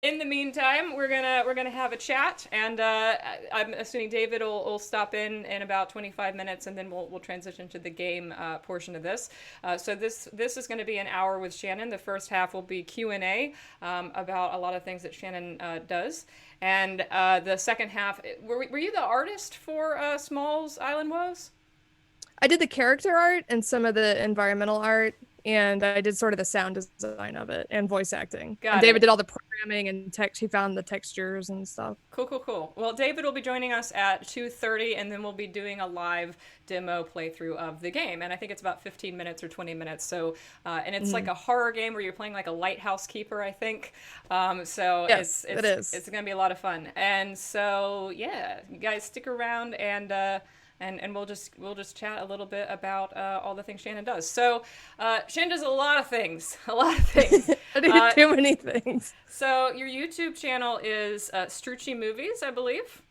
In the meantime, we're gonna have a chat, and I'm assuming David will stop in about 25 minutes, and then we'll transition to the game portion of this. So this is going to be an hour with Shannon. The first half will be Q&A about a lot of things that Shannon does, and the second half. Were you the artist for Smalls Island Woes? I did the character art and some of the environmental art, and I did sort of the sound design of it and voice acting. And Got David it. did all the programming and text. He found the textures and stuff. Cool, cool, cool. Well, David will be joining us at 2:30, and then we'll be doing a live demo playthrough of the game. And I think it's about 15 minutes or 20 minutes. So, and it's like Mhm. a horror game where you're playing like a lighthouse keeper, I think. So Yes, it is. it's gonna be a lot of fun. And so yeah, you guys stick around, and we'll just chat a little bit about all the things Shannon does. So Shannon does a lot of things, a lot of things. I did Uh, too many things. so your YouTube channel is Strucci Movies, I believe.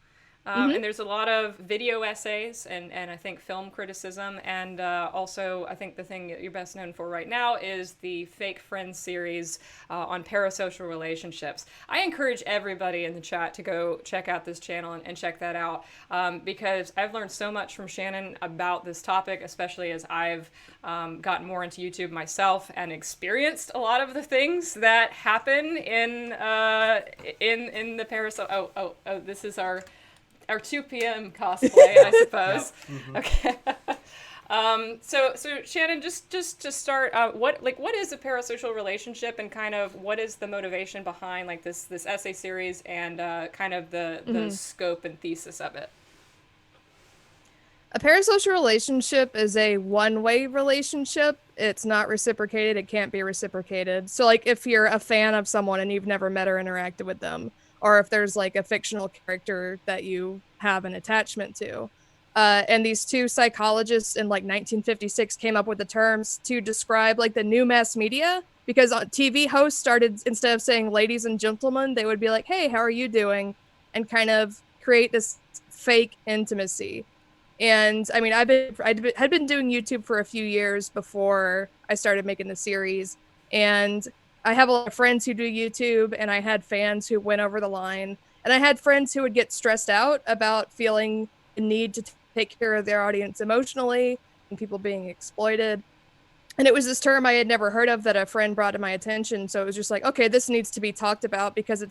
Hmm. And there's a lot of video essays and I think film criticism. And also, I think the thing that you're best known for right now is the Fake Friends series on parasocial relationships. I encourage everybody in the chat to go check out this channel and check that out because I've learned so much from Shannon about this topic, especially as I've gotten more into YouTube myself and experienced a lot of the things that happen in the parasocial. Oh! This is our 2 p.m. cosplay, I Yep. suppose. Okay. So Shannon, just to start, what is a parasocial relationship, and kind of what is the motivation behind like this essay series, and kind of the Hmm. scope and thesis of it? A parasocial relationship is a one-way relationship. It's not reciprocated. It can't be reciprocated. So, like, if you're a fan of someone and you've never met or interacted with them, or if there's like a fictional character that you have an attachment to, and these two psychologists in like 1956 came up with the terms to describe like the new mass media because on TV hosts started instead of saying ladies and gentlemen, they would be like, "Hey, how are you doing?" and kind of create this fake intimacy. And I mean, had been doing YouTube for a few years before I started making the series, and I have a lot of friends who do YouTube, and I had fans who went over the line, and I had friends who would get stressed out about feeling the need to take care of their audience emotionally and people being exploited. And it was this term I had never heard of that a friend brought to my attention. So it was just like, okay, this needs to be talked about because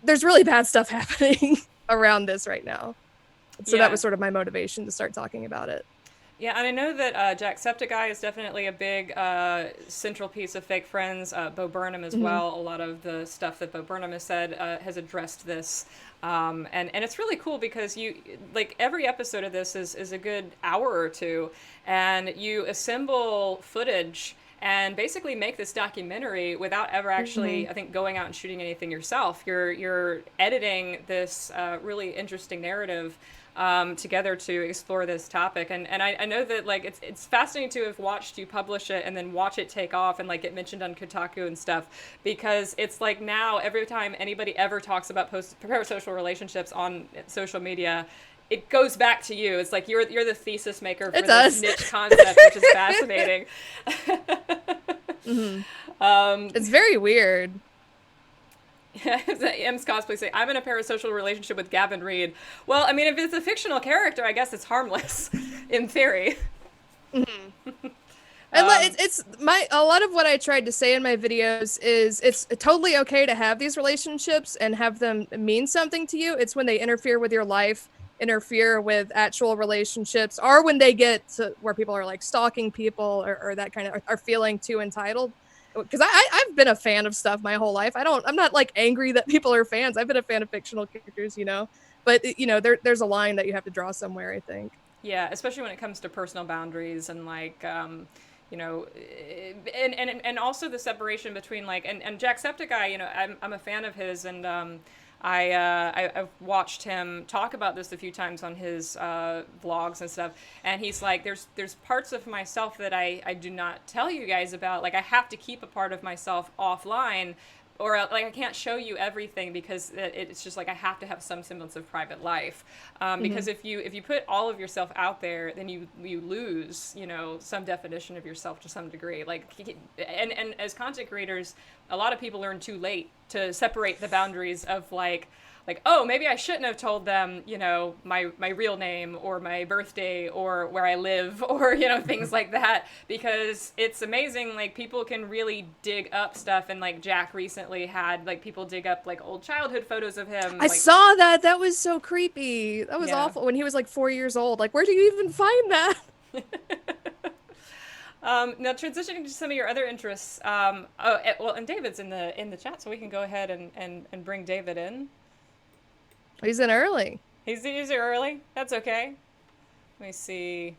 there's really bad stuff happening around this right now. So that Yeah. was sort of my motivation to start talking about it. Yeah, and I know that Jacksepticeye is definitely a big central piece of Fake Friends. Bo Burnham as Mm-hmm. well. A lot of the stuff that Bo Burnham has said has addressed this, and it's really cool because you like every episode of this is a good hour or two, and you assemble footage and basically make this documentary without ever Mm-hmm. actually, I think, going out and shooting anything yourself. You're editing this really interesting narrative together to explore this topic. And I know that like it's fascinating to have watched you publish it and then watch it take off and like get mentioned on Kotaku and stuff, because it's like now every time anybody ever talks about parasocial relationships on social media, it goes back to you. It's like you're the thesis maker It for this does. niche concept, which is fascinating. Mm-hmm. um, It's very weird. M's cosplay say, I'm in a parasocial relationship with Gavin Reed. Well, I mean, if it's a fictional character, I guess it's harmless, in theory. Mm-hmm. And Um, it's my a lot of what I tried to say in my videos is it's totally okay to have these relationships and have them mean something to you. It's when they interfere with your life, interfere with actual relationships, or when they get to where people are like stalking people or that kind of are feeling too entitled. Because I've been a fan of stuff my whole life. I'm not like angry that people are fans. I've been a fan of fictional characters, but there's a line that you have to draw somewhere, I think. yeah, especially when it comes to personal boundaries and like, you know, and also the separation between like, and Jacksepticeye, I'm a fan of his, and I've watched him talk about this a few times on his vlogs and stuff, and he's like, there's parts of myself that I do not tell you guys about. Like, I have to keep a part of myself offline or like I can't show you everything because it's just like I have to have some semblance of private life. Because if you put all of yourself out there, then you lose, you know, some definition of yourself to some degree. Like, and as content creators, a lot of people learn too late to separate the boundaries of like, oh, maybe I shouldn't have told them, you know, my real name or my birthday or where I live or, you know, things like that, because it's amazing. Like, people can really dig up stuff. And like Jack recently had like people dig up like old childhood photos of him. I saw that. That was so creepy. That was awful. When he was like 4 years old. Like, where do you even find that? Now transitioning to some of your other interests. And David's in the chat, so we can go ahead and bring David in. He's in early. He's early. That's okay. Let me see.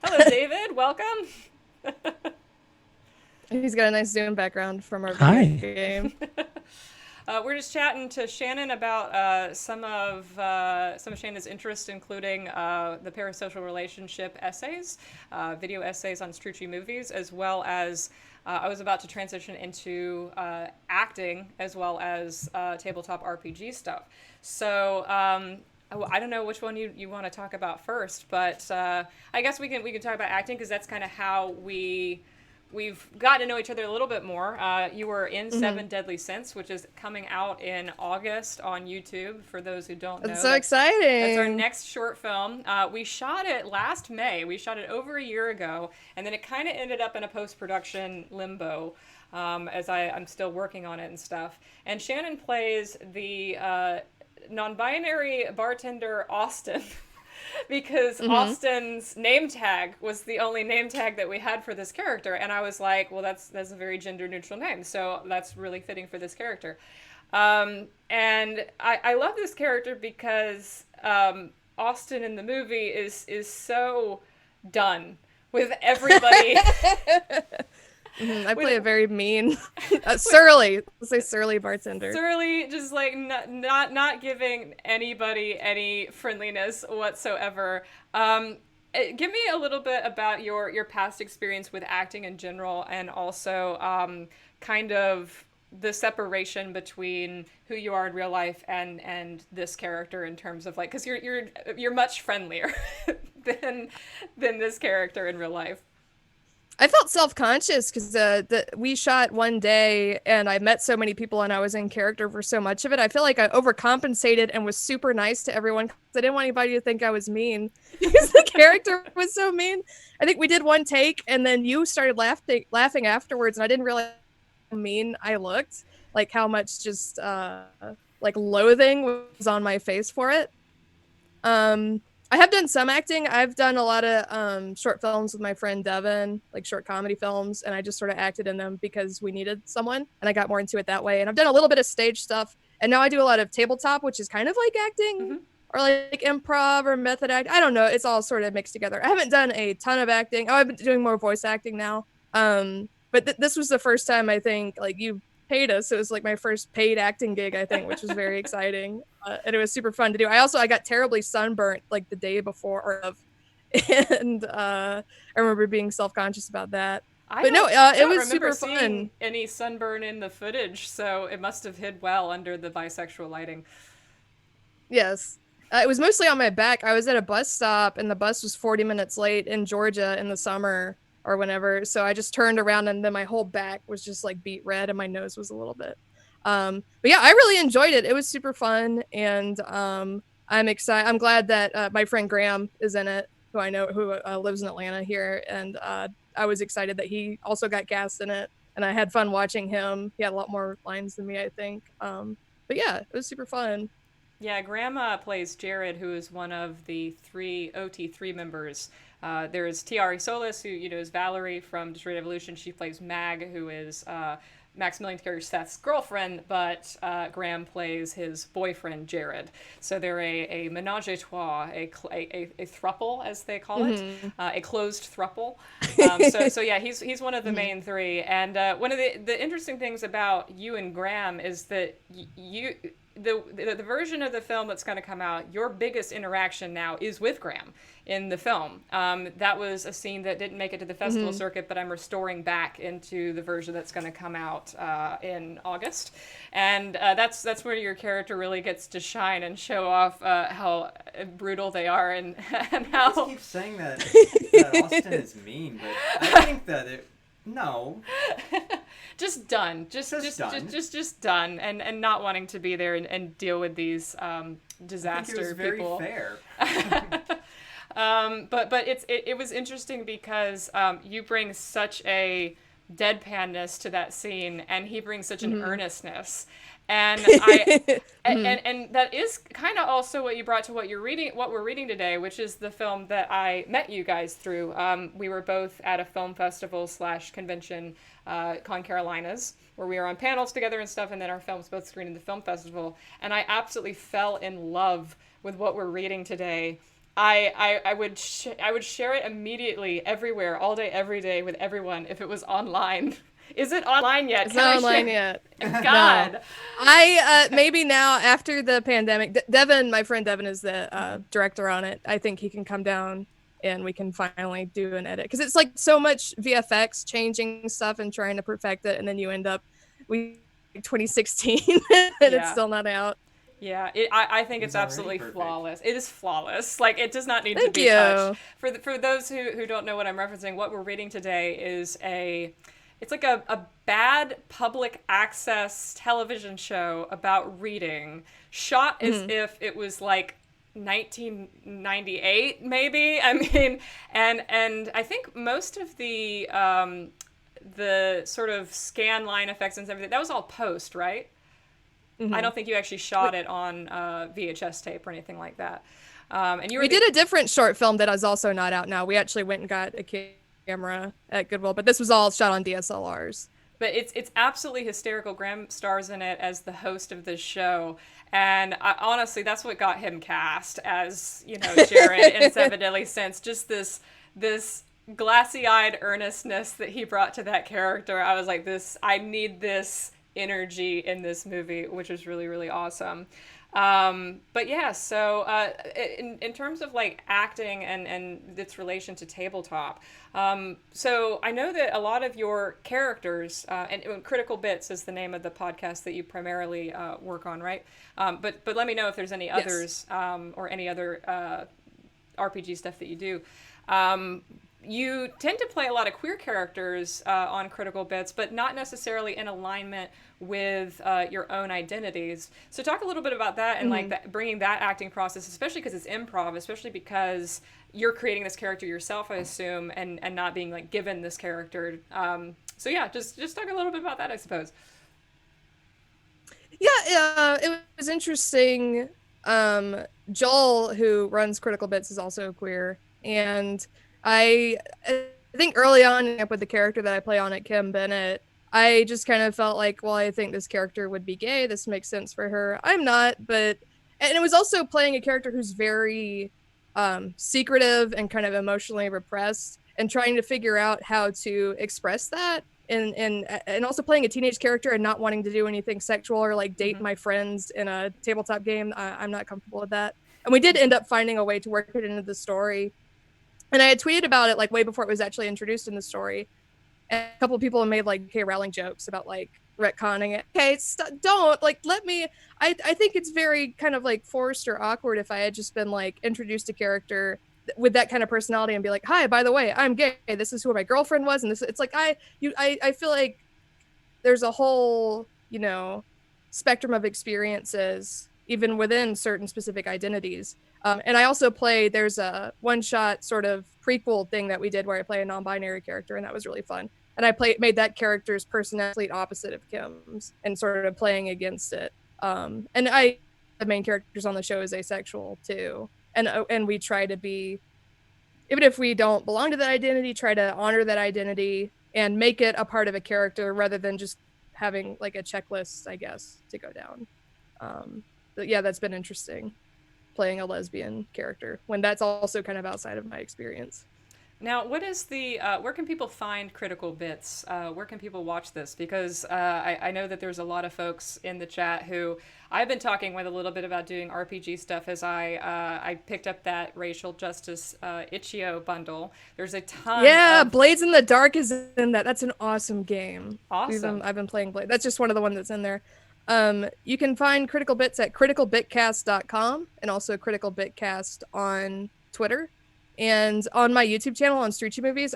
Hello, David. Welcome. He's got a nice Zoom background from our video game. We're just chatting to Shannon about some of Shannon's interests, including the parasocial relationship essays, video essays on Strucci movies, as well as I was about to transition into acting, as well as tabletop RPG stuff. So I don't know which one you want to talk about first, but I guess we can talk about acting, because that's kind of how we've gotten to know each other a little bit more. You were in Seven Deadly Synths, which is coming out in August on YouTube, for those who don't know. That's so exciting. That's our next short film. We shot it last May. We shot it over a year ago, and then it kind of ended up in a post-production limbo, as I'm still working on it and stuff. And Shannon plays the non-binary bartender Austin, because Austin's name tag was the only name tag that we had for this character, and I was like, well, that's a very gender neutral name, so that's really fitting for this character. And I love this character because Austin in the movie is so done with everybody. I play a very mean, surly, let's say surly bartender. Surly, just like not giving anybody any friendliness whatsoever. Give me a little bit about your past experience with acting in general, and also kind of the separation between who you are in real life and this character, in terms of like, because you're much friendlier than this character in real life. I felt self-conscious because we shot one day and I met so many people and I was in character for so much of it. I feel like I overcompensated and was super nice to everyone because I didn't want anybody to think I was mean because the character was so mean. I think we did one take and then you started laughing afterwards, and I didn't realize how mean I looked, like how much just like loathing was on my face for it. I have done some acting. I've done a lot of short films with my friend Devin, like short comedy films, and I just sort of acted in them because we needed someone, and I got more into it that way. And I've done a little bit of stage stuff, and now I do a lot of tabletop, which is kind of like acting or like improv or method act. I don't know. It's all sort of mixed together. I haven't done a ton of acting. Oh, I've been doing more voice acting now. But this was the first time, I think, like, you paid us. It was like my first paid acting gig, I think, which was very exciting. And it was super fun to do. I got terribly sunburnt like the day before and I remember being self-conscious about that. It was super fun. Any sunburn in the footage, so it must have hid well under the bisexual lighting. Yes. It was mostly on my back. I was at a bus stop and the bus was 40 minutes late in Georgia in the summer or whenever. So I just turned around and then my whole back was just like beet red and my nose was a little bit. But yeah, I really enjoyed it. It was super fun. And I'm excited. I'm glad that my friend Graham is in it, who I know, who lives in Atlanta here. And I was excited that he also got cast in it. And I had fun watching him. He had a lot more lines than me, I think. But yeah, it was super fun. Yeah, Grandma plays Jared, who is one of the three OT3 members. There's Tiari Solis, who is Valerie from Destroyed Evolution. She plays Mag, who is Maximilian Carrier Seth's girlfriend, but Graham plays his boyfriend, Jared. So they're a menage a trois, a throuple, as they call it, a closed throuple. So yeah, he's one of the main three. And one of the interesting things about you and Graham is that the version of the film that's going to come out, your biggest interaction now is with Graham in the film. That was a scene that didn't make it to the festival circuit, but I'm restoring back into the version that's going to come out in August, and that's where your character really gets to shine and show off how brutal they are, and how. I just keep saying that Austin is mean, but I think that no. Just done. Just done, and not wanting to be there and deal with these disaster I think it was very people. fair. But it was interesting because you bring such a deadpanness to that scene, and he brings such an earnestness. And and that is kind of also what you brought to what we're reading today, which is the film that I met you guys through. We were both at a film festival / convention, Con Carolinas, where we were on panels together and stuff, and then our films both screened in the film festival. And I absolutely fell in love with what we're reading today. I would share it immediately, everywhere, all day, every day, with everyone if it was online. Is it online yet? It's not online yet. God. No. I maybe now after the pandemic, Devin, my friend Devin is the director on it. I think he can come down and we can finally do an edit, because it's like so much VFX changing stuff and trying to perfect it, and then you end up 2016 and it's still not out. Yeah, I think it's absolutely flawless. It is flawless. Like, it does not need Thank to be you. touched. For those who don't know what I'm referencing, what we're reading today is it's like a bad public access television show about reading, shot as if it was like 1998 maybe. I mean, and I think most of the sort of scan line effects and everything, that was all post, right? I don't think you actually shot it on VHS tape or anything like that. And we did a different short film that is also not out now. We actually went and got a camera at Goodwill, but this was all shot on DSLRs. But it's absolutely hysterical. Graham stars in it as the host of this show, and honestly, that's what got him cast as, Jared in Seven Deadly Synths. Just this glassy-eyed earnestness that he brought to that character. I was like, I need this energy in this movie, which is really, really awesome. But yeah, so in terms of like acting and its relation to tabletop, so I know that a lot of your characters, and Critical Bits is the name of the podcast that you primarily work on, right? But let me know if there's any others, or any other RPG stuff that you do. You tend to play a lot of queer characters on Critical Bits, but not necessarily in alignment with your own identities. So talk a little bit about that and like bringing that acting process, especially because it's improv, especially because you're creating this character yourself, I assume, and not being like given this character. So yeah, just talk a little bit about that, I suppose. Yeah, it was interesting. Joel, who runs Critical Bits, is also queer, and I think early on with the character that I play on at Kim Bennett, I just kind of felt like, well, I think this character would be gay. This makes sense for her. I'm not, and it was also playing a character who's very secretive and kind of emotionally repressed, and trying to figure out how to express that, and also playing a teenage character and not wanting to do anything sexual or like date my friends in a tabletop game. I'm not comfortable with that. And we did end up finding a way to work it into the story. And I had tweeted about it like way before it was actually introduced in the story. And a couple of people made like K. Rowling jokes about like retconning it. Okay, don't like let me. I think it's very kind of like forced or awkward if I had just been like introduced a character with that kind of personality and be like, hi, by the way, I'm gay. This is who my girlfriend was, and this. It's like I feel like there's a whole spectrum of experiences even within certain specific identities. And I also there's a one-shot sort of prequel thing that we did where I play a non-binary character, and that was really fun. And I made that character's personality opposite of Kim's and sort of playing against it. And the main characters on the show is asexual too. And we try to be, even if we don't belong to that identity, try to honor that identity and make it a part of a character rather than just having like a checklist, I guess, to go down. But yeah, that's been interesting, playing a lesbian character when that's also kind of outside of my experience. Now, what is the, where can people find Critical Bits? Where can people watch this? Because I know that there's a lot of folks in the chat who I've been talking with a little bit about doing RPG stuff as I picked up that Racial Justice Itch.io bundle. There's a ton of... Blades in the Dark is in that. That's an awesome game. Awesome. I've been playing Blade. That's just one of the ones that's in there. You can find Critical Bits at criticalbitcast.com and also Critical Bitcast on Twitter. And on my YouTube channel on Strucci Movies,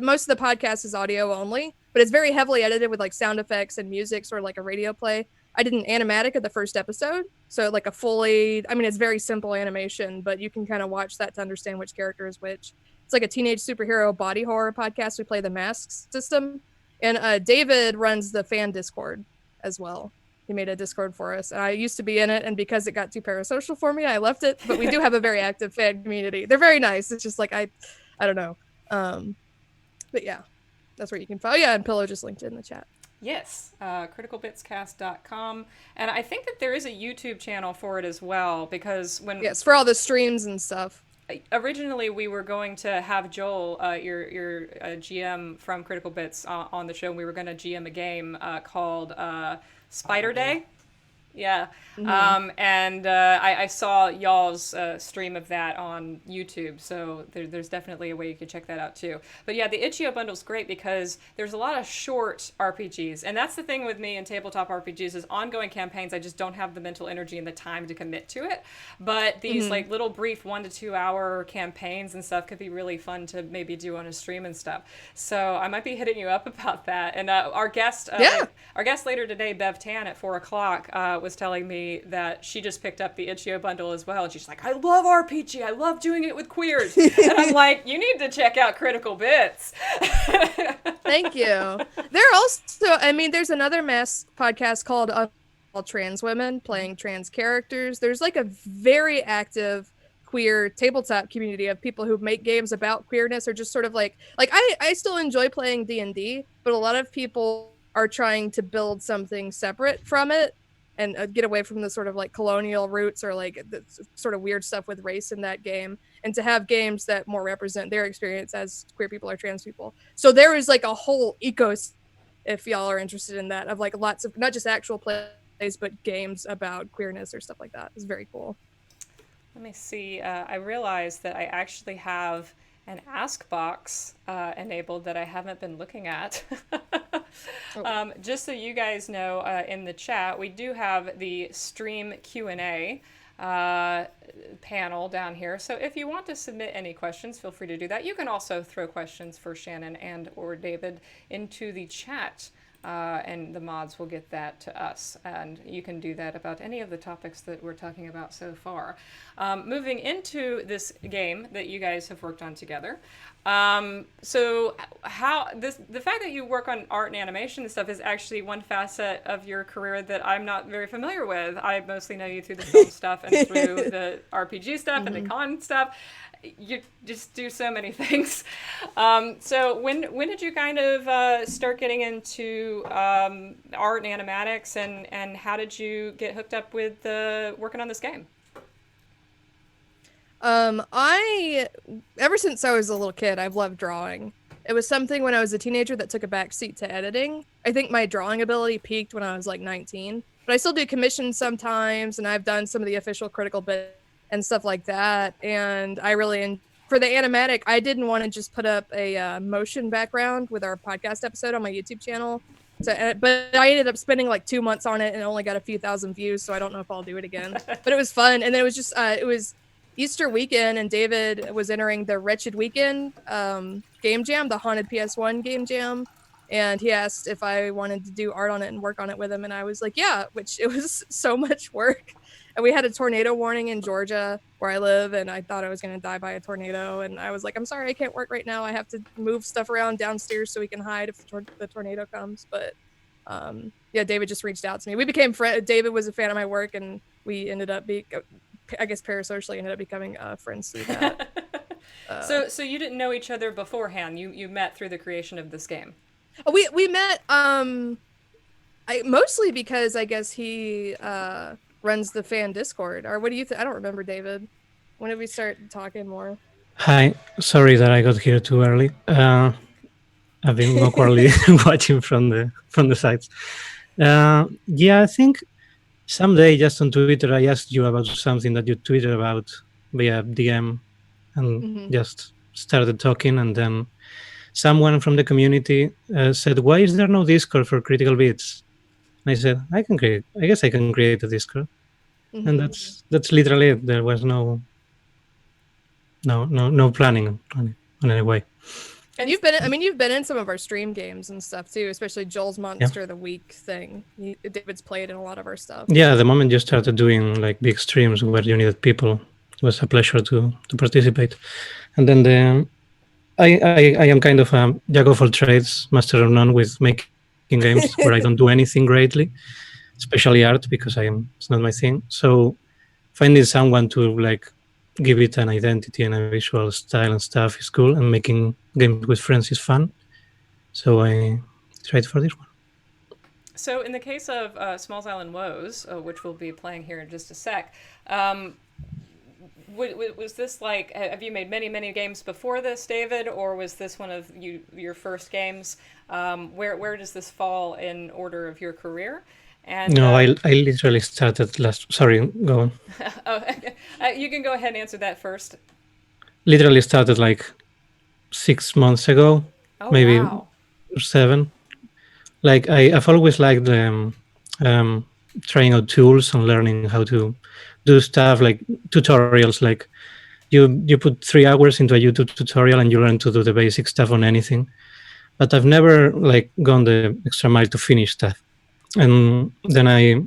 most of the podcast is audio only, but it's very heavily edited with like sound effects and music, sort of like a radio play. I did an animatic of the first episode. So like it's very simple animation, but you can kind of watch that to understand which character is which. It's like a teenage superhero body horror podcast. We play the Masks system. And David runs the fan Discord as well. He made a Discord for us. And I used to be in it, and because it got too parasocial for me, I left it. But we do have a very active fan community. They're very nice. It's just like, I don't know. But yeah, that's where you can find. Oh yeah, and Pillow just linked it in the chat. Yes, criticalbitscast.com. And I think that there is a YouTube channel for it as well, because Yes, for all the streams and stuff. Originally, we were going to have Joel, your GM from Critical Bits, on the show. And we were going to GM a game called Spider Day. Yeah. Mm-hmm. And I saw y'all's stream of that on YouTube, so there's definitely a way you could check that out too. But yeah, the Itch.io bundle's great because there's a lot of short RPGs, and that's the thing with me in tabletop RPGs is ongoing campaigns, I just don't have the mental energy and the time to commit to it. But these like little brief 1 to 2 hour campaigns and stuff could be really fun to maybe do on a stream and stuff. So I might be hitting you up about that. And our guest later today, Bev Tan at 4:00, was telling me that she just picked up the Itch.io bundle as well, and she's like, I love RPG, I love doing it with queers. And I'm like, you need to check out Critical Bits. Thank you. There also, there's another mass podcast called All Trans Women Playing Trans Characters. There's like a very active queer tabletop community of people who make games about queerness, or just sort of like I still enjoy playing D&D, but a lot of people are trying to build something separate from it and get away from the sort of like colonial roots or like the sort of weird stuff with race in that game, and to have games that more represent their experience as queer people or trans people. So there is like a whole ecosystem, if y'all are interested in that, of like lots of not just actual plays, but games about queerness or stuff like that. It's very cool. Let me see. I realized that I actually have an ask box enabled that I haven't been looking at. Just so you guys know, in the chat, we do have the stream Q&A panel down here. So if you want to submit any questions, feel free to do that. You can also throw questions for Shannon and or David into the chat. And the mods will get that to us, and you can do that about any of the topics that we're talking about so far. Moving into this game that you guys have worked on together. So the fact that you work on art and animation and stuff is actually one facet of your career that I'm not very familiar with. I mostly know you through the film stuff and through the RPG stuff and the con stuff. You just do so many things. So when did you kind of start getting into art and animatics, and how did you get hooked up with working on this game? Ever since I was a little kid, I've loved drawing. It was something when I was a teenager that took a backseat to editing. I think my drawing ability peaked when I was like 19, but I still do commissions sometimes, and I've done some of the official Critical Bits and stuff like that. And I really, for the animatic, I didn't want to just put up a motion background with our podcast episode on my YouTube channel. So, but I ended up spending like 2 months on it and only got a few thousand views. So I don't know if I'll do it again, but it was fun. And then it was just, it was Easter weekend, and David was entering the Wretched Weekend game jam, the Haunted PS1 game jam. And he asked if I wanted to do art on it and work on it with him. And I was like, yeah, which it was so much work. And we had a tornado warning in Georgia where I live, and I thought I was going to die by a tornado. And I was like, I'm sorry, I can't work right now. I have to move stuff around downstairs so we can hide if the tornado comes. But yeah, David just reached out to me. We became friends. David was a fan of my work, and we ended up I guess parasocially ended up becoming friends through that. So you didn't know each other beforehand. You met through the creation of this game. We met mostly because I guess he runs the fan Discord. Or what do you think? I don't remember, David. When did we start talking more? Hi, sorry that I got here too early. I've been awkwardly watching from the sides. Yeah, I think someday just on Twitter I asked you about something that you tweeted about via DM and Mhm. just started talking, and then someone from the community said, "Why is there no Discord for Critical Bits?" And I said, "I can create. I guess I can create a Discord," and Mhm. that's literally it. There was no planning on any way. And you've been in some of our stream games and stuff too, especially Joel's Yeah. Monster of the Week thing. David's played in a lot of our stuff. Yeah, the moment you started doing like big streams where you needed people, it was a pleasure to participate. And then I am kind of a jack of all trades, master of none with making games where I don't do anything greatly, especially art because it's not my thing. So finding someone to like give it an identity and a visual style and stuff is cool, and making games with friends is fun. So I tried for this one. So, in the case of Smalls Island Woes, which we'll be playing here in just a sec, um, was this like, have you made many games before this, David, or was this one of your first games? Where does this fall in order of your career? And No, I literally started last. Sorry, go on. oh, you can go ahead and answer that first. Literally started like 6 months ago, Oh maybe wow. 7. Like I've always liked um, trying out tools and learning how to do stuff like tutorials. Like you put 3 hours into a YouTube tutorial and you learn to do the basic stuff on anything. But I've never like gone the extra mile to finish stuff. And then I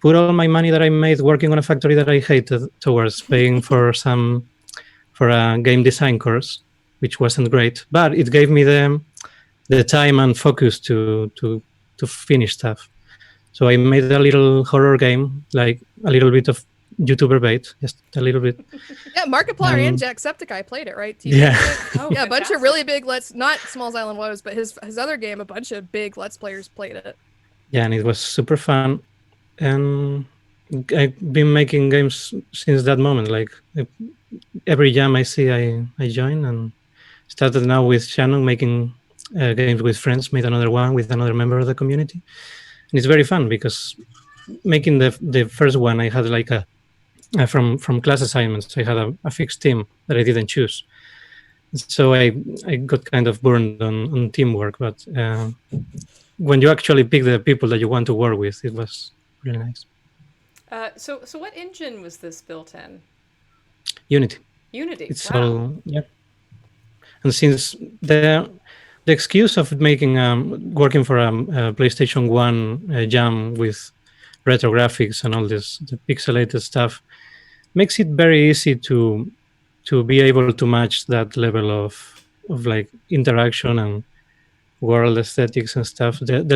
put all my money that I made working on a factory that I hated towards paying for a game design course, which wasn't great, but it gave me the time and focus to finish stuff. So I made a little horror game, like a little bit of YouTuber bait, just a little bit. Yeah, Markiplier and Jacksepticeye played it, right? Yeah. Oh, Yeah, a bunch of fantastic. really big not Smalls Island Woes, but his other game, a bunch of big Let's Players played it. Yeah, and it was super fun. And I've been making games since that moment. Like every jam I see, I join, and started now with Shannon making games with friends. Made another one with another member of the community, and it's very fun because making the first one, I had like from class assignments, I had a fixed team that I didn't choose. So I got kind of burned on teamwork, but when you actually pick the people that you want to work with, it was really nice. So what engine was this built in? Unity. Unity. It's Wow. all, yeah. And since the excuse of making working for a PlayStation 1 jam with retro graphics and all this the pixelated stuff makes it very easy to be able to match that level of like interaction and world aesthetics and stuff. The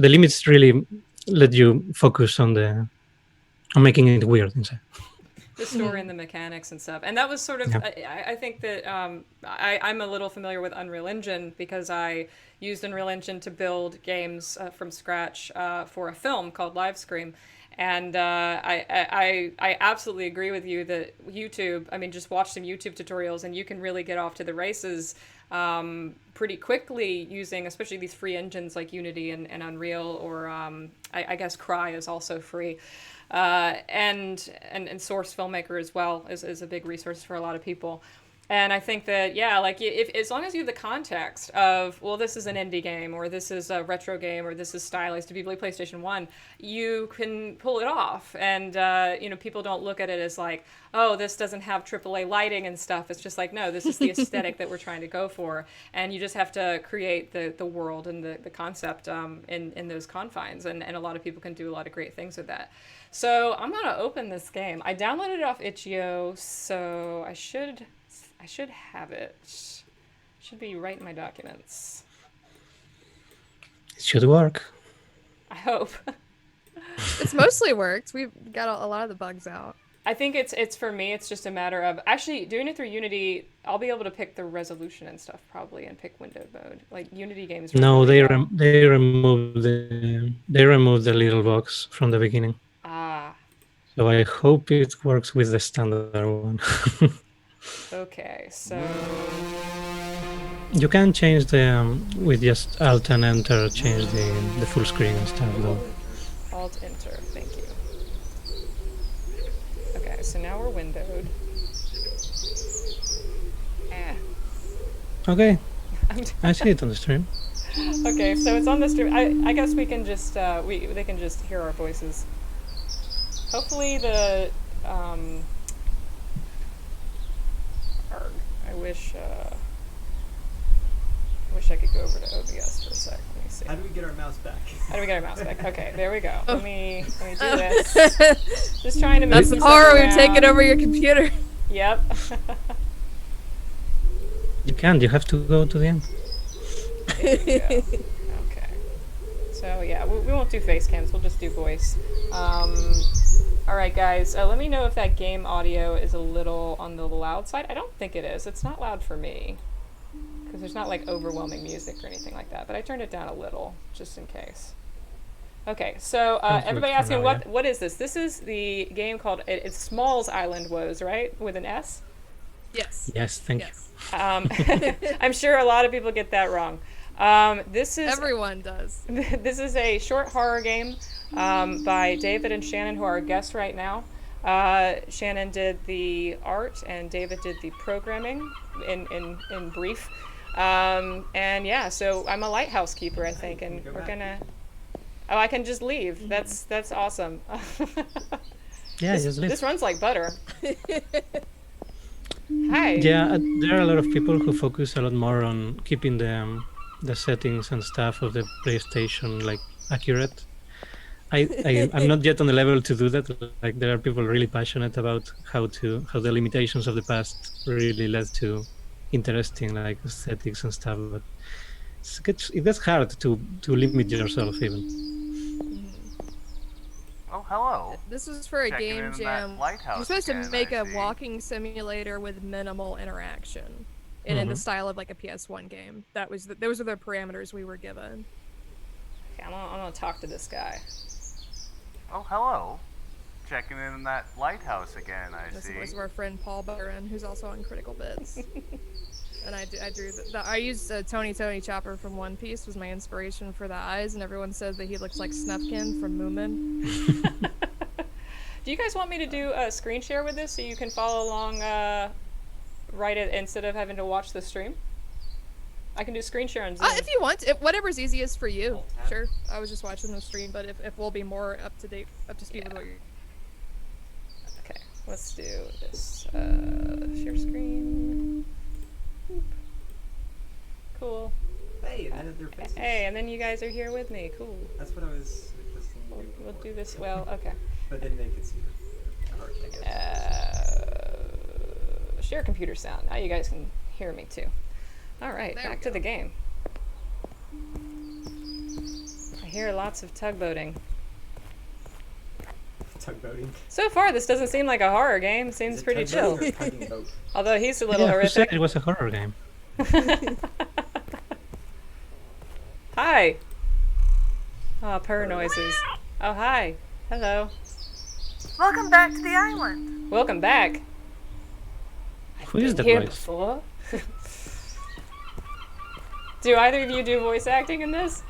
limits really let you focus on making it weird inside. The story and the mechanics and stuff. And that was sort of, Yeah. I think that I'm a little familiar with Unreal Engine because I used Unreal Engine to build games from scratch for a film called Livescream. And I absolutely agree with you that YouTube, I mean, just watch some YouTube tutorials and you can really get off to the races pretty quickly using especially these free engines like Unity and Unreal, or I guess Cry is also free. And Source Filmmaker as well is a big resource for a lot of people. And I think that, yeah, like if as long as you have the context of, well, this is an indie game, or this is a retro game, or this is stylized to be PlayStation 1, you can pull it off. And, people don't look at it as like, oh, this doesn't have AAA lighting and stuff. It's just like, no, this is the aesthetic that we're trying to go for. And you just have to create the world and the concept in those confines. And a lot of people can do a lot of great things with that. So I'm going to open this game. I downloaded it off itch.io, so I should have it. Should be right in my documents. It should work. I hope. It's mostly worked. We've got a lot of the bugs out. I think it's for me. It's just a matter of actually doing it through Unity. I'll be able to pick the resolution and stuff probably, and pick window mode. Like Unity games. No, they removed the little box from the beginning. Ah. So I hope it works with the standard one. Okay, so You can change the with just Alt and Enter, change the full screen and stuff though. Alt Enter. Thank you. Okay, so now we're windowed. Okay, I'm I see it on the stream. Okay, so it's on the stream. I guess we can just they can just hear our voices. Hopefully the arg, I wish I could go over to OBS for a sec. Let me see. How do we get our mouse back? How do we get our mouse back? Okay, there we go. Let me do this. Just trying to move That's the some stuff power we've taken around. over your computer. Yep. You can't. You have to go to the end. There we go. Okay. So yeah, we won't do face cams. We'll just do voice. All right, guys. Let me know if that game audio is a little on the loud side. I don't think it is. It's not loud for me because there's not like overwhelming music or anything like that. But I turned it down a little just in case. Okay. So Sounds good everybody for asking now, what is this? This is the game called it's Smalls Island Woes, right? With an S. Yes. Yes, thank Yes. I'm sure a lot of people get that wrong. This is Everyone does. This is a short horror game by David and Shannon, who are our guests right now. Shannon did the art and David did the programming in brief. And yeah, so I'm a lighthouse keeper, I think, and we're gonna... Oh, I can just leave. That's awesome. you. Yeah, just leave. This runs like butter. Hi. Yeah, there are a lot of people who focus a lot more on keeping the settings and stuff of the PlayStation like accurate. I'm not yet on the level to do that. Like there are people really passionate about how the limitations of the past really led to interesting like aesthetics and stuff. But it gets hard to limit yourself even. Oh, hello. This was for a Checking game in that jam. lighthouse You're supposed to again, make I a see. walking simulator with minimal interaction, and in the Mhm. style of like a PS1 game. Those are the parameters we were given. Okay, I'm gonna talk to this guy. Oh, hello. Checking in that lighthouse again, I This is the see. voice of our friend Paul Byron, who's also on Critical Bits. And I drew I used Tony Chopper from One Piece was my inspiration for the eyes, and everyone says that he looks like Snufkin from Moomin. Do you guys want me to do a screen share with this so you can follow along right instead of having to watch the stream? I can do screen share on Zoom. If you want, whatever's easiest for you. Alt-tab. Sure. I was just watching the stream, but if we'll be more up to speed with what you're... Okay, let's do this. Share screen. Boop. Cool. Hey, and then their faces. Hey, and then you guys are here with me. Cool. That's what I was requesting you do. We'll do this. Well, okay. But then they could see the heart, I guess. Share computer sound. Now you guys can hear me too. All right, There we back to go. the game. I hear lots of tugboating. Tugboating. So far, this doesn't seem like a horror game. Seems Is it pretty chill. tugboat or tugging boat? Although he's a little Yeah, who said horrific. it was a horror game? Hi. Oh, purr noises. Oh, hi. Hello. Welcome back to the island. Welcome back. Who is that Here voice? before. Do either of you do voice acting in this?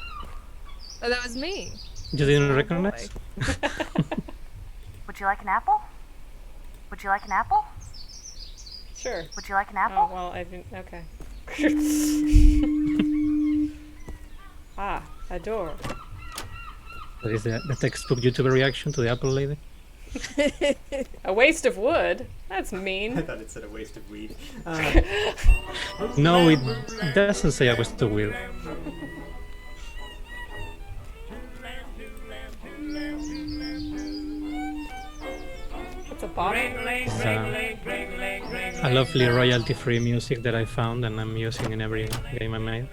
Oh, that was me. You didn't Oh, recognize? boy. Would you like an apple? Would you like an apple? Sure. Would you like an Oh, apple? well, I didn't. Okay. Ah, a door. That is the textbook YouTuber reaction to the Apple lady. A waste of wood? That's I mean. thought it said a waste of weed. No, it doesn't say I was too weird. It's a bottle. It's a lovely royalty-free music that I found and I'm using in every game I made.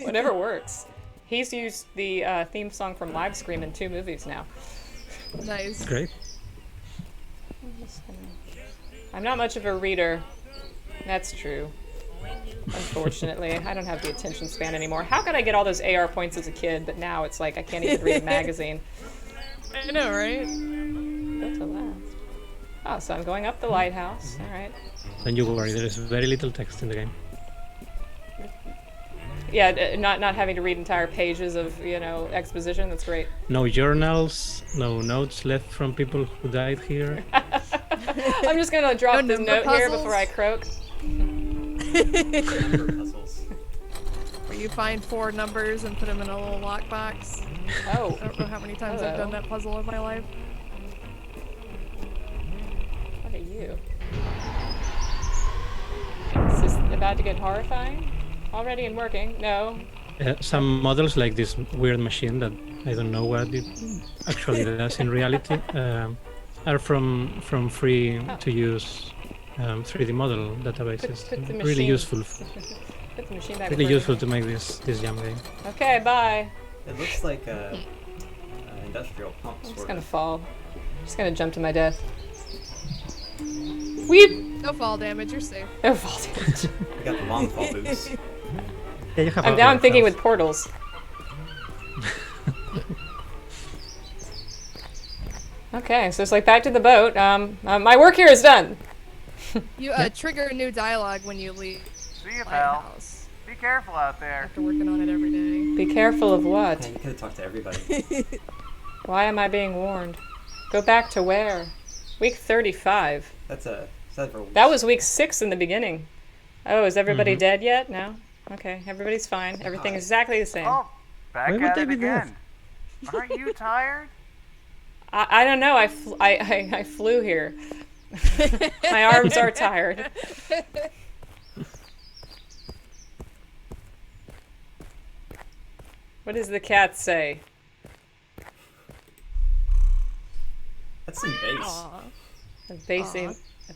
Whatever works. He's used the theme song from Live Scream in 2 movies now. Nice. Great. I'm not much of a reader. That's true. Unfortunately, I don't have the attention span anymore. How could I get all those AR points as a kid, but now it's like I can't even read a magazine. I know, right? Built to last. Oh, so I'm going up the lighthouse. All right. Don't you worry, there is very little text in the game. Yeah, not having to read entire pages of exposition. That's great. No journals, no notes left from people who died here. I'm just gonna drop No this number note here puzzles? before I croak. Number puzzles. Where you find 4 numbers and put them in a little lockbox. Oh, I don't know how many times I've done that puzzle in my life. what are you? Is this about to get horrifying? Already and working? No. Some models, like this weird machine that I don't know what it actually does in reality, are from free to use 3D model databases. Put the Really machine- useful. Put the machine back. Really where it useful to make this jam game. is. Okay, bye. It looks like an industrial pump, I'm just sort gonna of. fall. Just gonna jump to my death. Weep. No fall damage, you're safe. No fall damage. We got the long fall boots. Yeah, you have Now I'm thinking health. with portals. Okay, so it's like back to the boat. My work here is done. You trigger new dialogue when you leave See you, the pal. lighthouse. Be careful out there. After working on it every day. Be careful of Yeah, what? you could have talked to everybody. Why am I being warned? Go back to where? Week 35. Is that for That was week 6 in the beginning. Oh, is everybody Mm-hmm. dead yet? No? Okay, everybody's fine. Everything is exactly the same. Oh, back Why would at they it be dead? again. Aren't you tired? I don't know. I flew here. My arms are tired. What does the cat say? That's some bass. Aw. A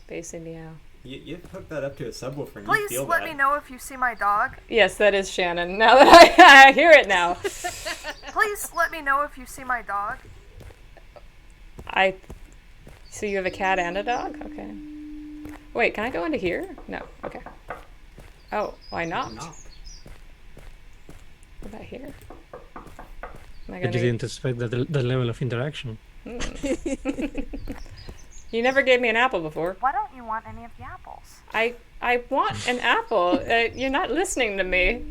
bassy meow. You hook that up to a subwoofer and you Please feel let that. me know if you see my dog. Yes, that is Shannon. Now that I hear it now. Please let me know if you see my dog. So you have a cat and a dog? Okay. Wait, can I go into here? No. Okay. Oh, why not? No. What about here? Am I But you didn't expect that level of interaction. You never gave me an apple before. Why don't you want any of the apples? I want an apple. You're not listening to me.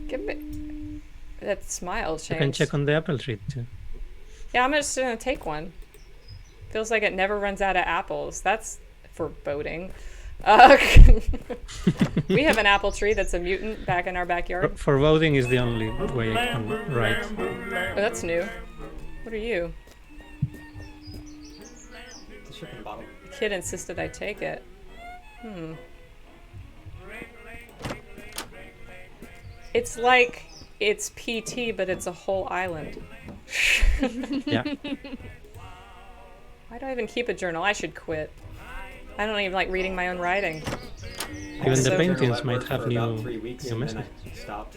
Give me that smile You can changed. check on the apple tree too. Yeah, I'm just gonna take one. Feels like it never runs out of apples. That's foreboding. We have an apple tree that's a mutant back in our backyard. For voting is the only way I can write. Oh, that's new. What are you? It's a shipping bottle. The kid insisted I take it. It's like it's PT, but it's a whole island. Yeah. Why do I even keep a journal? I should quit. I don't even like reading my own writing. Even So- the paintings I might worked have for about new 3 weeks new and then messages. I stopped.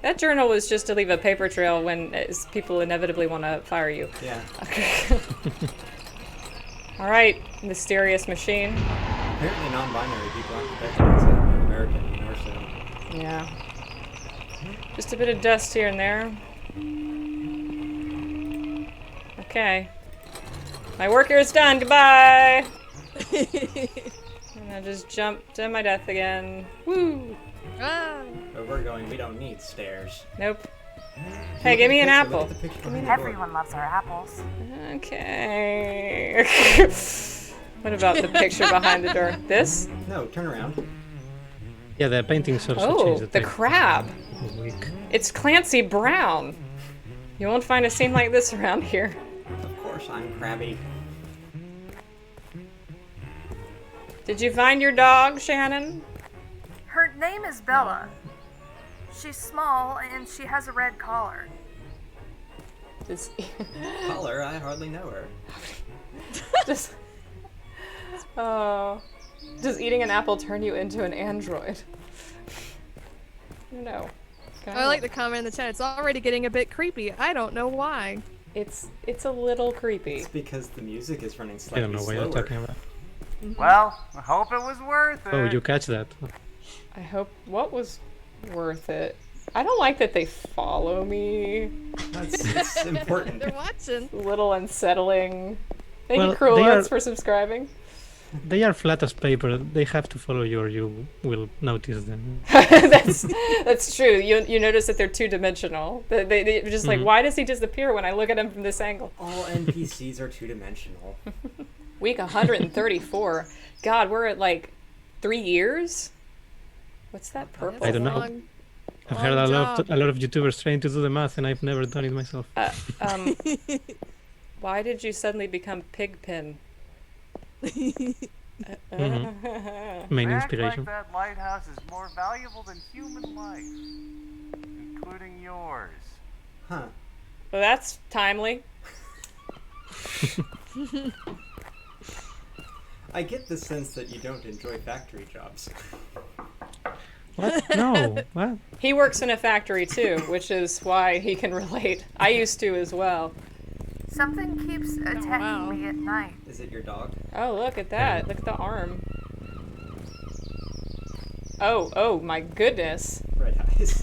That journal was just to leave a paper trail when people inevitably want to fire you. Yeah. All right, mysterious machine. Apparently non-binary people aren't protected in America anymore, so... Yeah. Just a bit of dust here and there. Okay. My work here is done. Goodbye. And I just jumped to my death again. Woo. Ah. Where we're going, we don't need stairs. Nope. Hey, give me an Look apple. at the picture behind the door. Everyone loves our apples. Okay. What about the picture behind the door? This? No, turn around. Yeah, the paintings also Oh, changed the the type crab. of week. It's Clancy Brown. You won't find a scene like this around here. Of course, I'm crabby. Did you find your dog, Shannon? Her name is Bella. She's small and she has a red collar. Just, Color, I hardly know her. just, oh, does eating an apple turn you into an android? No. I like the comment in the chat. It's already getting a bit creepy. I don't know why. It's a little creepy. It's because the music is running I slightly don't know what slower. you're talking about. Well, I hope it was worth it. Oh, you catch that? I hope what was worth it. I don't like that they follow me. It's important. They're watching. A little unsettling. Thank Well, you, Cruel they are- Oats, for subscribing. They are flat as paper. They have to follow you or you will notice them. That's true. You notice that they're two-dimensional. They're just like, why does he disappear when I look at him from this angle? All NPCs are two-dimensional. Week 134. God, we're at like 3 years? What's that purple? I don't know. Long- I've heard long a lot of YouTubers trying to do the math, and I've never done it myself. Why did you suddenly become Pigpen? Main They act inspiration. like that lighthouse is more valuable than human life, including yours. Huh. Well, that's timely. I get the sense that you don't enjoy factory jobs. What? No. What? He works in a factory too, which is why he can relate. I used to as well. Something keeps attacking wow. me at night. Is it your dog? Oh, look at that. Look at the arm. Oh, my goodness. Red eyes.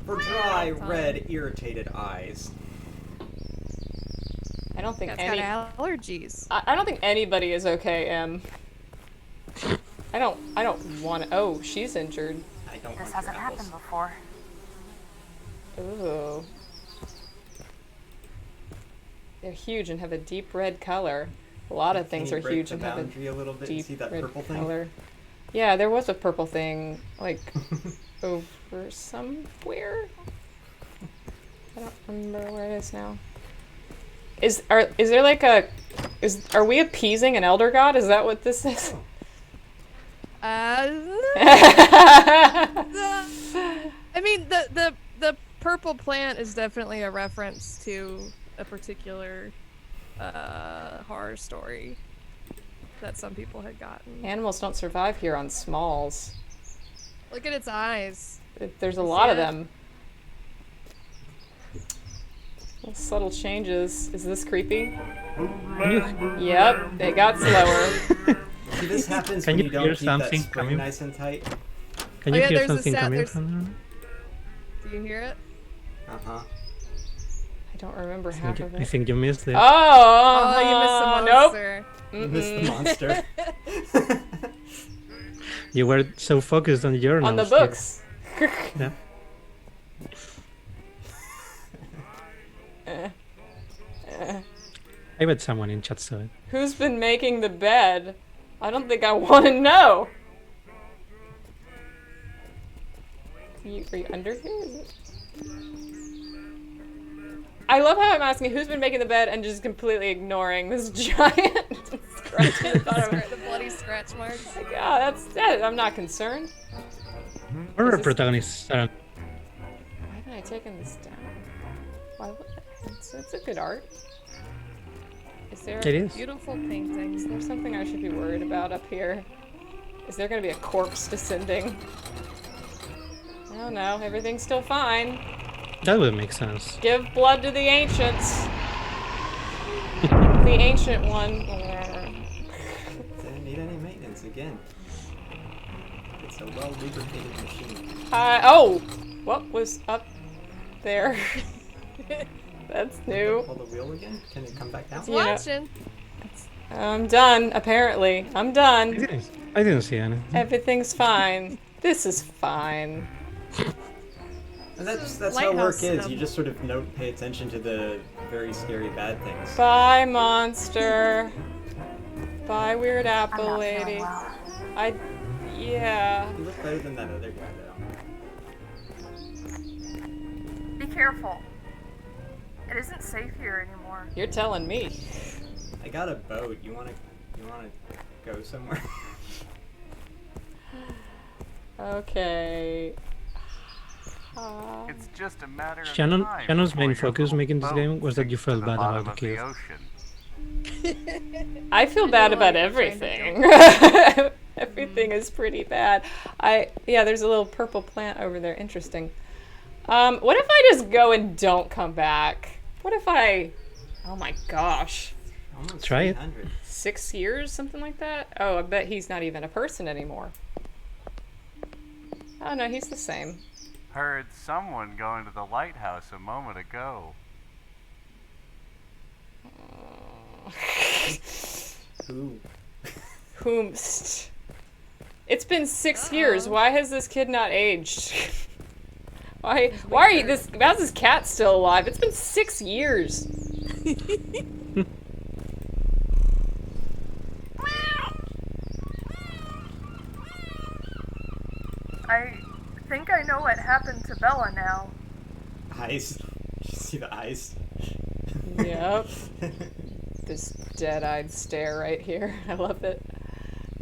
For dry, red, irritated eyes. I don't think Cat's any... got allergies. I don't think anybody is okay, Em. I don't want to... Oh, she's injured. I don't This want hasn't your happened apples. before. Ooh. They're huge and have a deep red color. A lot of things Can are you break huge the and have a boundary a little bit and deep see that red purple thing? color. Yeah, there was a purple thing, like, over somewhere. I don't remember where it is now. Is there like are we appeasing an elder god? Is that what this is? I mean, the purple plant is definitely a reference to a particular horror story that some people had gotten. Animals don't survive here on Smalls. Look at its eyes. There's a You lot see of it? them. Little subtle changes. Is this creepy? Yep, it got slower. See, this happens Can when you you don't hear keep that something spring coming? nice and tight. Can Oh, you yeah, hear there's a something sound- coming there's- from there? Do you hear it? Uh-huh. I don't remember I half think, of I it. think you missed it. Oh, you missed the Nope. monster. You missed the monster. You were so focused on your On the nose, like- books. Yeah. I bet someone in chat saw it. Who's been making the bed? I don't think I want to know. Are you under here? Is it? I love how I'm asking who's been making the bed and just completely ignoring this giant scratch in the bottom. The bloody scratch marks. Like, oh, that's that. I'm not concerned. Horror this- protagonists are Why haven't I taken this down? Why would it's a good art. Is there It is. Beautiful paintings. Is there something I should be worried about up here? Is there gonna be a corpse descending? I don't know. Everything's still fine. That would make sense. Give blood to the ancients. The ancient one. Didn't need any maintenance again. It's a well lubricated machine. Oh! What was up there? That's new. Pull the wheel again? Can it come back down? You know- Watching. I'm done, apparently. I'm done. I didn't see anything. Everything's fine. This is fine. And that's how work Lighthouse is. snub. You just sort of pay attention to the very scary bad things. Bye, monster. Bye, weird I'm apple not lady. feeling well. Yeah. You look better than that other guy, though. Be careful. It isn't safe here anymore. You're telling me. I got a boat. You wanna go somewhere? Okay. It's just a matter of Shannon's time main before your focus little making this boat game was that you sinks felt to bad bottom about the of kids. ocean. I feel bad about like trying to everything. Everything is pretty bad. Yeah, there's a little purple plant over there. Interesting. What if I just go and don't come back? What if oh my gosh. Almost Try it. 300. 6 years, something like that? Oh, I bet he's not even a person anymore. Oh no, he's the same. Heard someone going to the lighthouse a moment ago. Who? Whomst. It's been 6 years. Why has this kid not aged? Why are you how's this cat still alive? It's been 6 years. I think I know what happened to Bella now. Eyes. You see the eyes? Yep. This dead-eyed stare right here. I love it.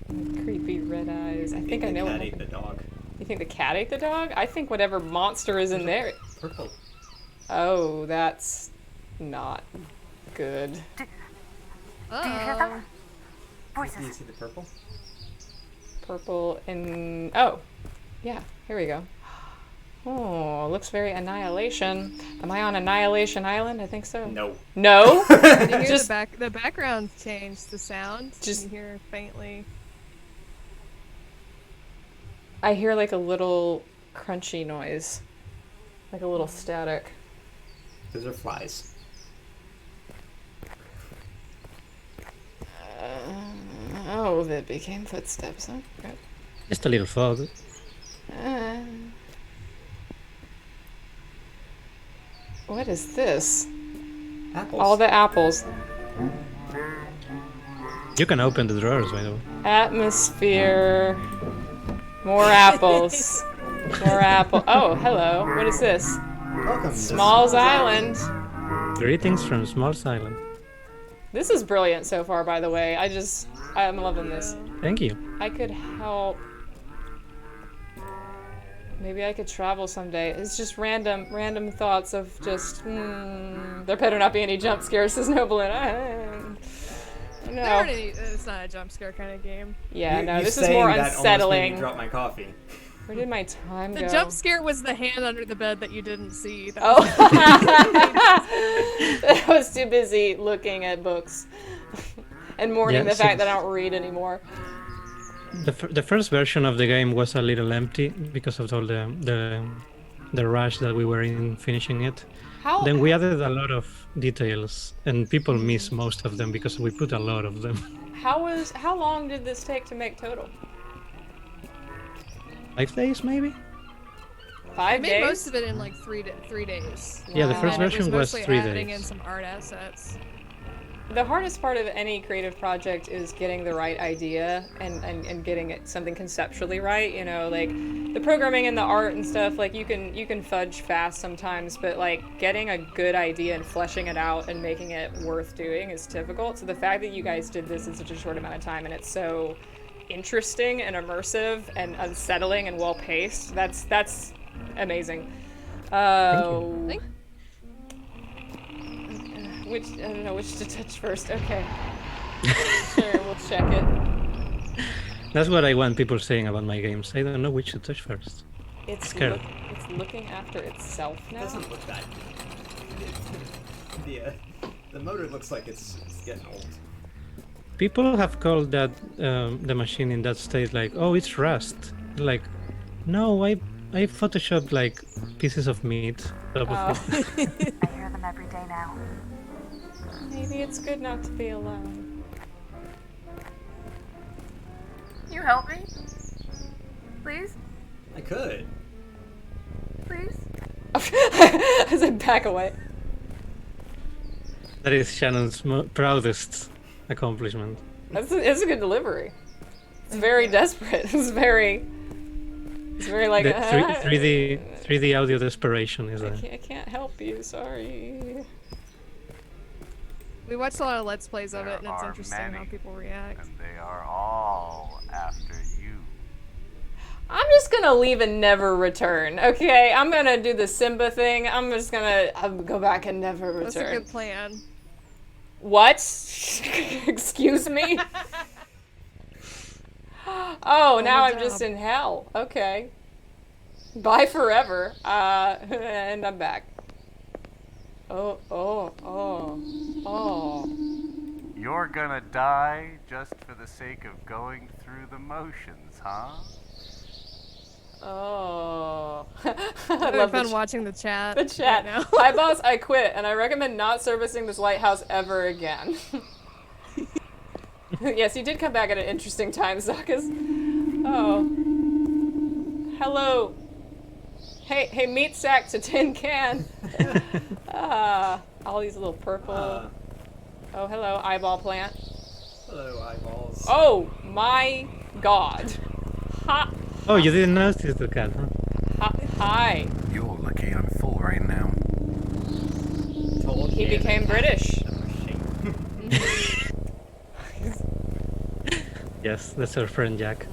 Creepy red eyes. I think I know the what cat ate happened. the dog. You think the cat ate the dog? I think whatever monster is in there. Purple. Oh, that's not good. Do you hear them? Do you Voices. see the purple? Purple and... Oh, yeah. Here we go. Oh, looks very Annihilation. Am I on Annihilation Island? I think so. No. No? You hear Just- the background changed the sound. Just- You hear faintly. I hear like a little crunchy noise. Like a little static. Those are flies. Oh, that became footsteps, huh? Right. Just a little fog. What is this? Apples. All the apples. You can open the drawers, by the way. Atmosphere. More apples. More apple. Oh, hello. What is this? Welcome to Smalls Island. Greetings from Smalls Island. This is brilliant so far, by the way. I'm loving this. Thank you. I could help. Maybe I could travel someday. It's just random thoughts of just, there better not be any jump scares, says Noblin. There No. aren't any, it's not a jump scare kind of game. Yeah, no, You this is saying more that almost made unsettling. me drop my coffee. Where did my time The go? jump scare was the hand under the bed that you didn't see. That Oh. I was too busy looking at books and mourning Yeah, the fact so- that I don't read anymore. The first version of the game was a little empty because of all the rush that we were in finishing it. How? Then we added a lot of details, and people miss most of them because we put a lot of them. How long did this take to make total? 5 days, maybe? 5 I made days? most of it in like 3 days. Yeah, the Wow. first And it version was mostly 3 adding in days. some art assets. The hardest part of any creative project is getting the right idea and getting it something conceptually right. You know, like the programming and the art and stuff. Like you can fudge fast sometimes, but like getting a good idea and fleshing it out and making it worth doing is difficult. So the fact that you guys did this in such a short amount of time and it's so interesting and immersive and unsettling and well paced, that's amazing. Thank- I don't know which to touch first. Okay. Sure, we'll check it. That's what I want people saying about my games. I don't know which to touch first. It's Scared. it's looking after itself It now. doesn't look that good. The motor looks like it's getting old. People have called that the machine in that state like, oh, it's rust. Like, no, I photoshopped like pieces of meat. Top of it. I hear them every day now. Maybe it's good not to be alone. You help me? Please? I could. Please? As I back away. That is Shannon's proudest accomplishment. It's a good delivery. It's very desperate. It's very like The 3D audio desperation is there. I can't help you. Sorry. We watched a lot of Let's Plays of it, and There it's are interesting how many, people react. and they are all after you. I'm just gonna leave and never return. Okay, I'm gonna do the Simba thing. I'm go back and never return. That's a good plan. What? Excuse me? Oh, now I'm good just job. in hell. Okay. Bye forever. And I'm back. Oh. You're gonna die just for the sake of going through the motions, huh? Oh. I Having love fun watching the chat. the chat. Right now. Hi, boss. I quit, and I recommend not servicing this lighthouse ever again. Yes, you did come back at an interesting time, Zakas. Oh. Hello. Hey, meat sack to tin can. All these little purple. Oh, hello, eyeball plant. Hello, eyeballs. Oh my God. Ha. Oh, you didn't notice the cat, huh? Hi. You're lucky I'm full right now. Told He you became the British. Yes, that's our friend Jack.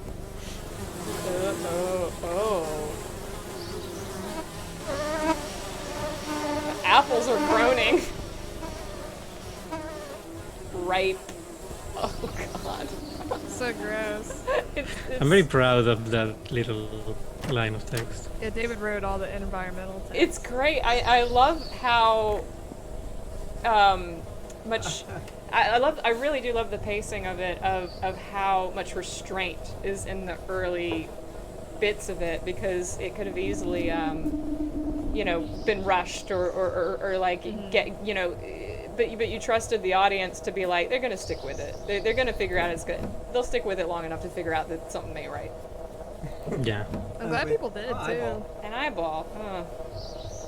Oh. The apples are groaning. Ripe. Oh God. So gross. It's I'm very proud of that little line of text. Yeah, David wrote all the environmental text. It's great. I love how much I really do love the pacing of it, of how much restraint is in the early bits of it, because it could have easily been rushed or like get but you trusted the audience to be like, they're gonna stick with it. They're gonna figure out it's good. They'll stick with it long enough to figure out that something ain't right. Yeah. I'm glad people did too. Eyeball. An eyeball.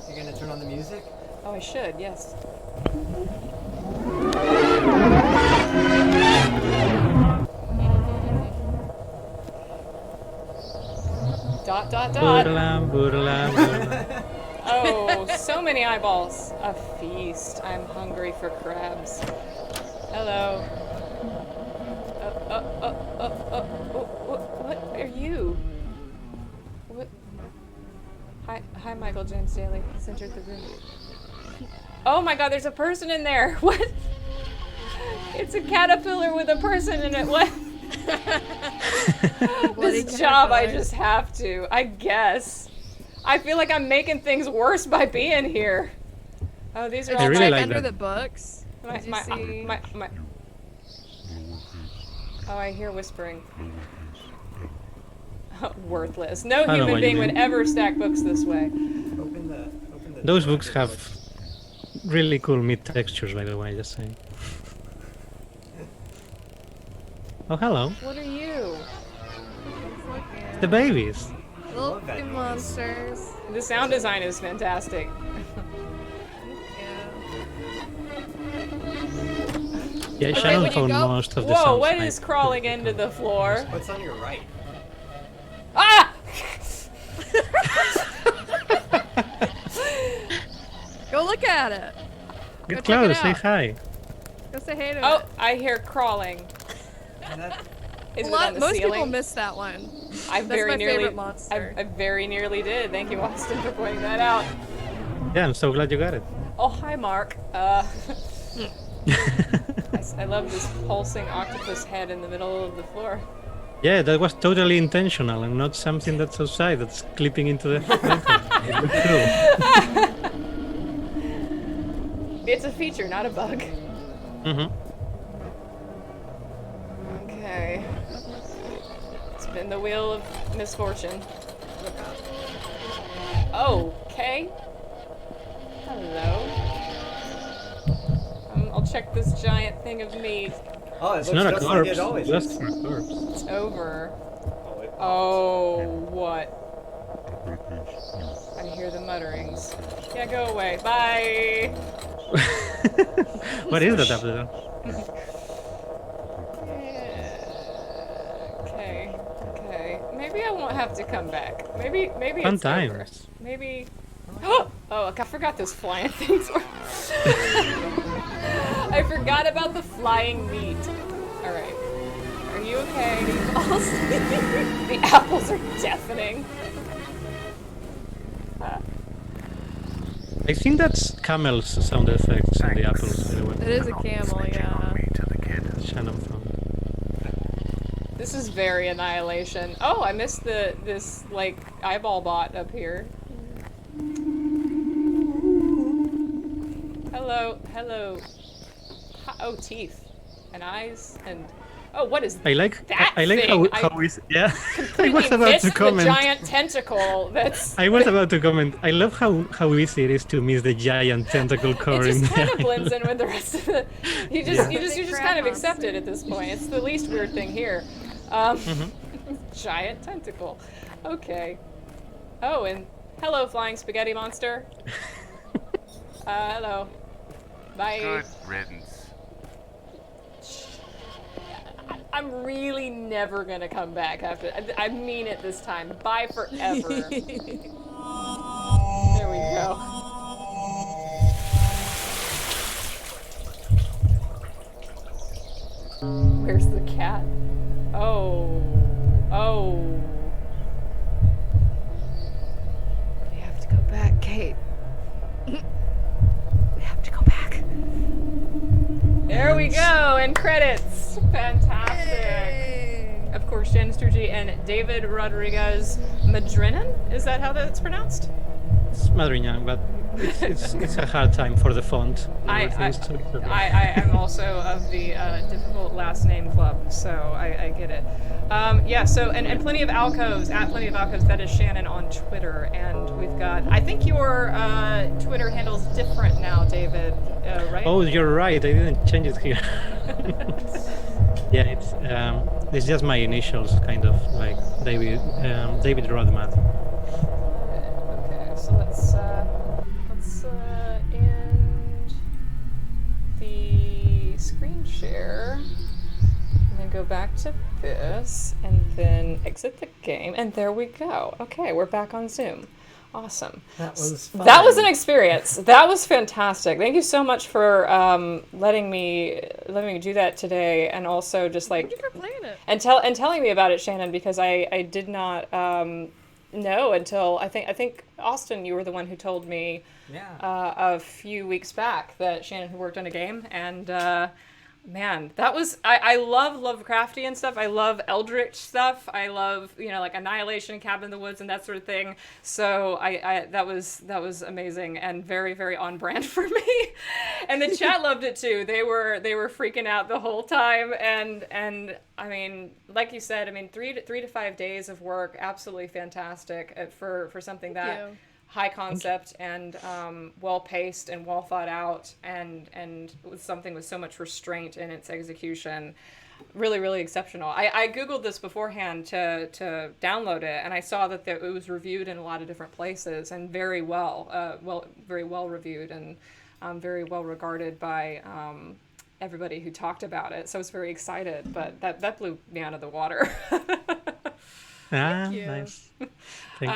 You're gonna turn on the music? Oh, I should. Yes. Dot dot dot. Boodle-lam, boodle-lam, boodle-lam. Oh, so many eyeballs. A feast. I'm hungry for crabs. Hello. What are you? What? Hi, Michael James Daly. He's entered the room. Oh my God, there's a person in there. What? It's a caterpillar with a person in it. What? This job, I just have to. I guess. I feel like I'm making things worse by being here. Oh, these are It's all really like like under that. the books. my, Did you my, see? my. Oh, I hear whispering. Worthless. No know human what you being mean. would ever stack books this way. Open the Those door. books have really cool meat textures, by the way, just saying. Oh, hello. What are you? The babies. Little love that fucking noise. monsters. The sound design is fantastic. Yeah, Okay, Shannon when you found go- most of the Whoa, sounds. what I is crawling could into recall. the floor? What's on your right? Ah! Go look at it. Get Go check it close, say out. hi. Go say hey to Oh, it. I hear crawling. And that, Is A it lot- on the most ceiling? people miss that one. I That's very my nearly, favorite monster. I very nearly did. Thank you, Austin, for pointing that out. Yeah, I'm so glad you got it. Oh, hi, Mark. I love this pulsing octopus head in the middle of the floor. Yeah, that was totally intentional and not something that's outside that's clipping into the It looked cool. It's a feature, not a bug. Mm-hmm. Okay. Spin the wheel of misfortune. Okay. Hello. I'll check this giant thing of meat. oh, it It's looks not a just like corpse. it always Just is. for a corpse. It's over. Oh, it Oh, what? I hear the mutterings. Yeah, go away. Bye. What is that up there? Okay. Maybe I won't have to come back. Maybe Fun it's over. times. Maybe. Oh, I forgot those flying things. I forgot about the flying meat. All right. Are you okay? The apples are deafening. I think that's Camel's sound effects in the Thanks. apples, by the way. It is a Not camel, snitching yeah. on me to the kid. Shannon found. This is very Annihilation. Oh, I missed this like eyeball bot up here. Hello. Oh, teeth and eyes and Oh, what is I like that I like thing? how is yeah. I completely was about missed to comment. the giant tentacle. That's I was about to comment. I love how easy it is to miss the giant tentacle it covering just kind the of blends island. in with the rest of the. You Yeah. just kind of accept it at this point. It's the least weird thing here. Giant tentacle. Okay. Oh, and hello, flying spaghetti monster. Hello. Bye. Good riddance. I'm really never gonna come back after. I mean it this time. Bye forever. There we go. Where's the cat? Oh. Oh. We have to go back, Kate. We have to go back. There we go, and credits. Fantastic. Yay. Of course, Shannon Strucci and David Rodriguez Madrinan. Is that how that's pronounced? It's Madriña, but it's a hard time for the font. and I everything, so it's okay. am also of the difficult last name club, so I get it. Yeah, so, and plenty of alcoves, at plenty of alcoves, that is Shannon on Twitter, and we've got, I think your Twitter handle's different now, David, right? Oh, you're right. I didn't change it here. Yeah, it's just my initials, kind of like David Rodmath. Okay, so let's end the screen share, and then go back to this, and then exit the game, and there we go. Okay, we're back on Zoom. Awesome. That was fun. That was an experience. That was fantastic. Thank you so much for letting me do that today, and also just like Thank you for playing it. and telling me about it, Shannon, because I did not know until I think Austin, you were the one who told me Yeah. a few weeks back that Shannon had worked on a game, and man, that was I love Lovecraftian stuff. I love Eldritch stuff. I love like Annihilation, Cabin in the Woods, and that sort of thing. So I that was amazing and very, very on brand for me. And the chat loved it too. They were freaking out the whole time, and I mean, like you said, I mean 3 to 5 days of work, absolutely fantastic for something that you. high concept and well paced and well thought out, and with something with so much restraint in its execution. Really, really exceptional. I googled this beforehand to download it, and I saw that it was reviewed in a lot of different places, and very well reviewed, and very well regarded by everybody who talked about it. So I was very excited, but that blew me out of the water. Ah, you. nice. Thank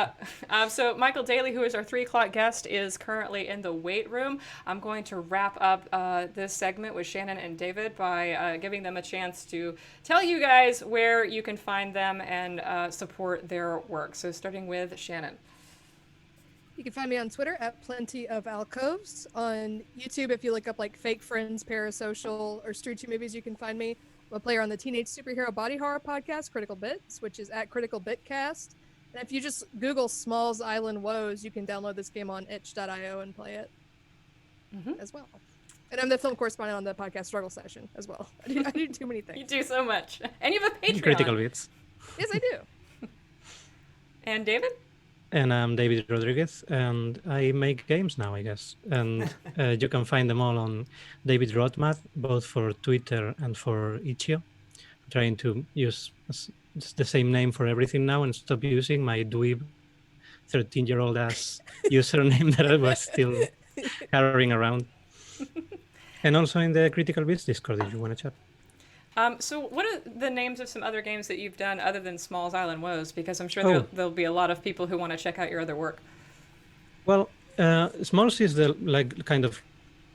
you. So Michael Daly, who is our 3 o'clock guest, is currently in the weight room. I'm going to wrap up this segment with Shannon and David by giving them a chance to tell you guys where you can find them and support their work. So starting with Shannon. You can find me on Twitter at Plenty of Alcoves. On YouTube, if you look up like Fake Friends, Parasocial, or Strucci Movies, you can find me. I'm a player on the Teenage Superhero Body Horror podcast, Critical Bits, which is at Critical Bitcast. And if you just Google Smalls Island Woes, you can download this game on itch.io and play it as well. And I'm the film correspondent on the podcast Struggle Session as well. I do too many things. You do so much. And you have a Patreon. Critical Bits. Yes, I do. And David? And I'm David Rodriguez, and I make games now, I guess. And you can find them all on David Rodmath, both for Twitter and for Itch.io. I'm trying to use the same name for everything now and stop using my dweeb 13-year-old ass username that I was still carrying around. And also in the Critical Bits Discord if you want to chat. So what are the names of some other games that you've done other than Smalls Island Woes? Because I'm sure there'll be a lot of people who want to check out your other work. Well, Smalls is the kind of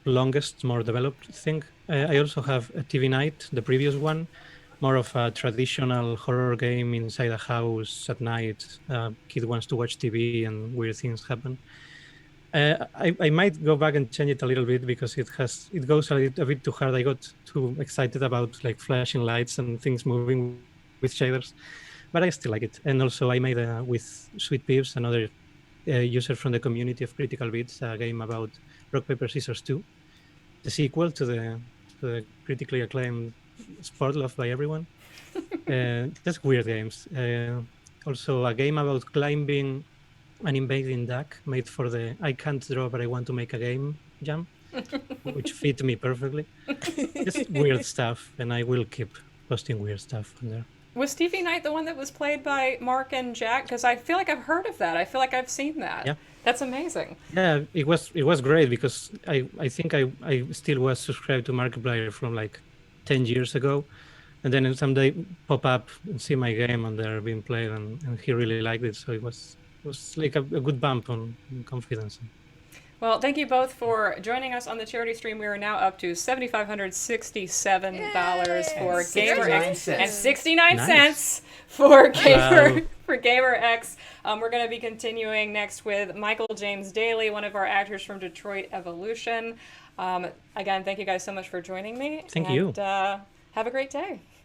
longest, more developed thing. I also have a TV Night, the previous one, more of a traditional horror game inside a house at night. Kid wants to watch TV and weird things happen. I might go back and change it a little bit because it goes a bit too hard. I got too excited about like flashing lights and things moving with shaders, but I still like it. And also I made with Sweet Peeves, another user from the community of Critical Bits, a game about Rock Paper Scissors 2, the sequel to the critically acclaimed sport loved by everyone. Just weird games. Also, a game about climbing an invading duck made for the I can't draw but I want to make a game jam, which fit me perfectly. Just weird stuff, and I will keep posting weird stuff on there. Was Stevie Knight the one that was played by Mark and Jack? Because I feel like I've heard of that. I feel like I've seen that. Yeah. That's amazing. Yeah, it was great because I think I still was subscribed to Markiplier from like 10 years ago, and then someday pop up and see my game and they're being played, and he really liked it, so it was like a good bump on confidence. Well, thank you both for joining us on the charity stream. We are now up to $7,567 for GaymerX and 69 cents for GaymerX. We're going to be continuing next with Michael James Daly, one of our actors from Detroit Evolution. Again, thank you guys so much for joining me. Thank you. Have a great day.